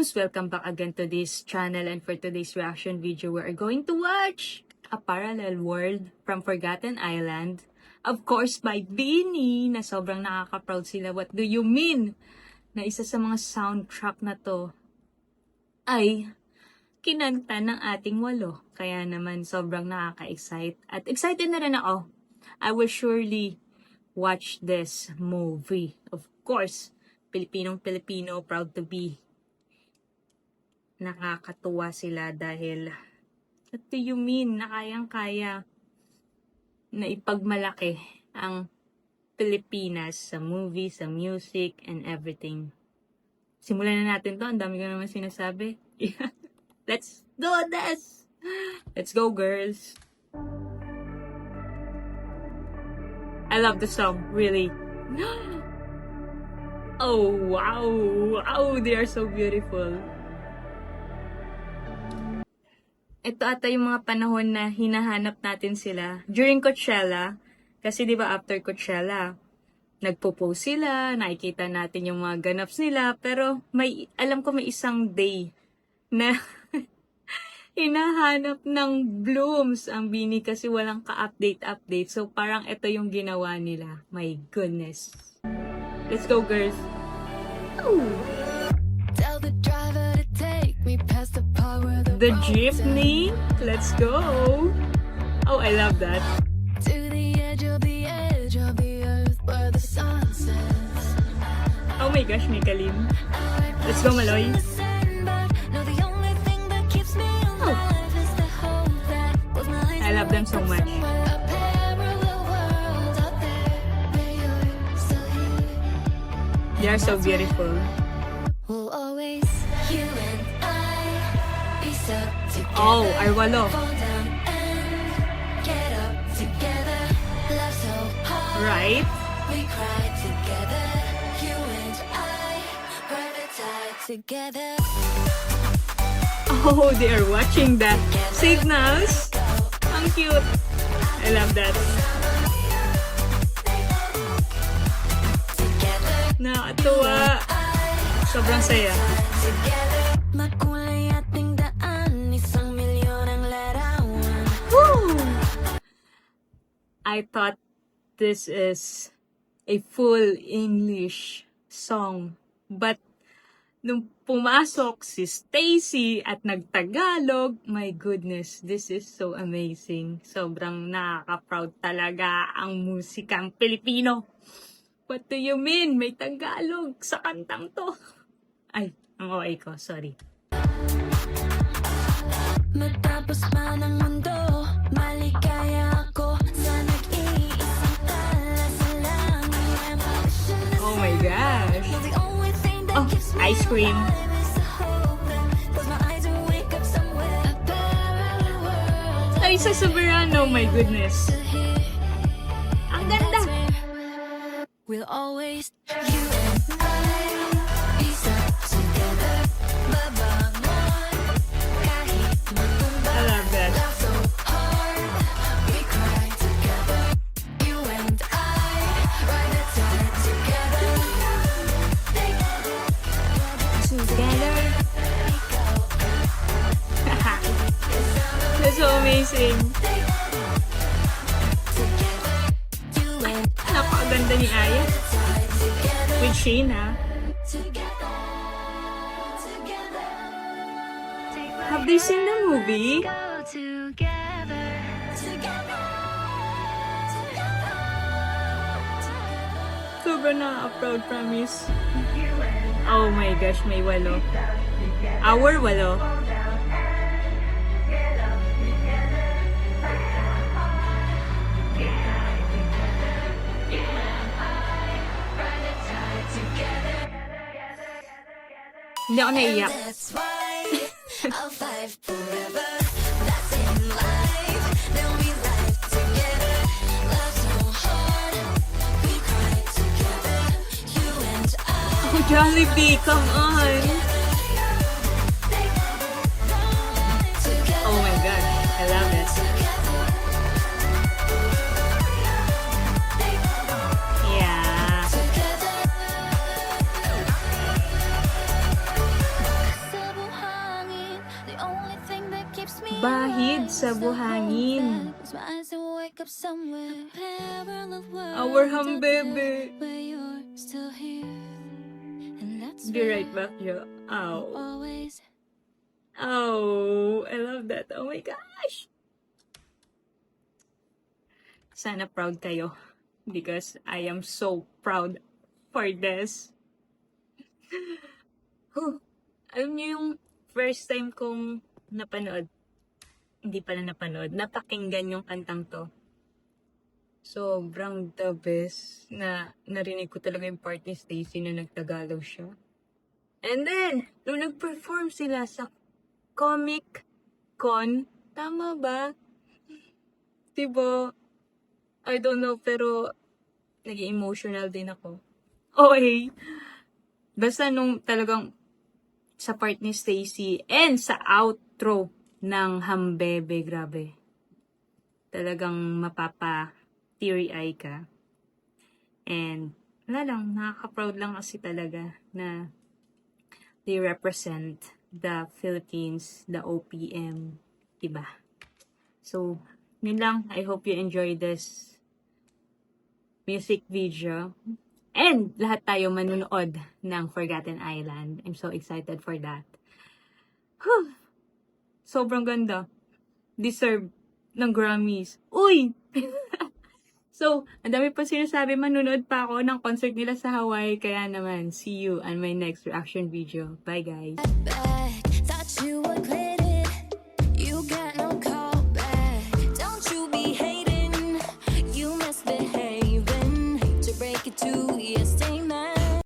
Rose! Welcome back again to this channel, and for today's reaction video, we are going to watch A Parallel World from Forgotten Island. Of course, by Beanie, na sobrang nakaka-proud sila. What do you mean? Na isa sa mga soundtrack na to ay kinanta ng ating walo. Kaya naman sobrang nakaka-excite. At excited na rin ako. I will surely watch this movie. Of course, Pilipinong-Pilipino, proud to be. Nakakatuwa sila dahil what do you mean na kayang-kaya na ipagmalaki ang Pilipinas sa movie, sa music, and everything. Simulan na natin to. Ang dami ko naman sinasabi. Let's do this! Let's go, girls! I love the song, really. Oh, wow! Wow, they are so beautiful. Ito ata yung mga panahon na hinahanap natin sila during Coachella. Kasi di ba after Coachella, nagpo-post sila, nakikita natin yung mga ganaps nila. Pero alam ko may isang day na hinahanap ng blooms ang Beanie kasi walang ka-update. So parang ito yung ginawa nila. My goodness. Let's go, girls. Ooh. Tell the driver to take me past the part where The jeepney. Let's go. Oh, I love that. to the edge of the earth where the sun sets. Oh my gosh, may kalim. Let's go, Maloy. No, the only thing that keeps me alive is the hope that was my I love them so much. a parallel world out there where you're still here. They are so beautiful. We'll always, you and I, be stuck together. Oh, Arwalo. Fall down and get up together. Love so hard. Right? We cry together. You and I, ride or die together. Oh, they are watching the signals. Ang cute. I love that. Nakatuwa. Sobrang saya. Makulay ating daan, isang milyon ang larawan. Woo! I thought this is a full English song. But nung pumasok si Stacy at nagtagalog, my goodness, this is so amazing. Sobrang nakaka-proud talaga ang musikang Pilipino. What do you mean? May Tagalog sa kantang to. Ay, ang OA ko, sorry. Matapos man ang mundo, maligaya ako sa nag-iisang talas lang. Oh my gosh. The only thing that Oh, keeps me ice cream. alive is the hope that close my eyes and wake up somewhere. A parallel world. Ay, sa Soberano, my goodness. Here. Ang ganda. We'll always, you and I, be stuck together. Babangon, kahit matumba. I love that. Laugh so hard, we cry together. You and I, ride or die together. Together. That's so amazing. You and Napakaganda ni Aya. With Sheena. together. Have they seen the movie? Go together. Together. Sobrang na-proud, promise. Oh my gosh, may walo. Our walo. Hindi ako naiyak. That's why I'll fight forever. That's in life. Then we life together. Love so hard. We cry together. You and I. Oh, Jollibee, come on. Oh my god, I love it. Yeah. So makes me Bahid sa rise, buhangin. close my eyes and wake up somewhere. A parallel world Our out hambebe. there where you're still here. And that's Be right where back, yo. I'll Ow. always Oh, I love that. Oh my gosh. Sana proud kayo. Because I am so proud for this. Alam niyo yung first time kong napanood, hindi pala napanood, napakinggan yung kantang to. Sobrang the best na narinig ko talaga yung part ni Stacy na nagtagalog siya. And then, nung nag-perform sila sa Comic Con, tama ba? Diba? I don't know, pero naging emotional din ako. Okay. Basta nung talagang sa part ni Stacy and sa outro ng Hambebe, grabe. Talagang mapapa teary eye ka. And wala lang, nakaka-proud lang kasi talaga na they represent the Philippines, the OPM, diba? So, yun lang. I hope you enjoy this music video. And lahat tayo manunood ng Forgotten Island. I'm so excited for that. Whew! Sobrang ganda. Deserve ng Grammys. Uy! So, ang dami pa sinasabi, manunood pa ako ng concert nila sa Hawaii. Kaya naman, see you on my next reaction video. Bye guys!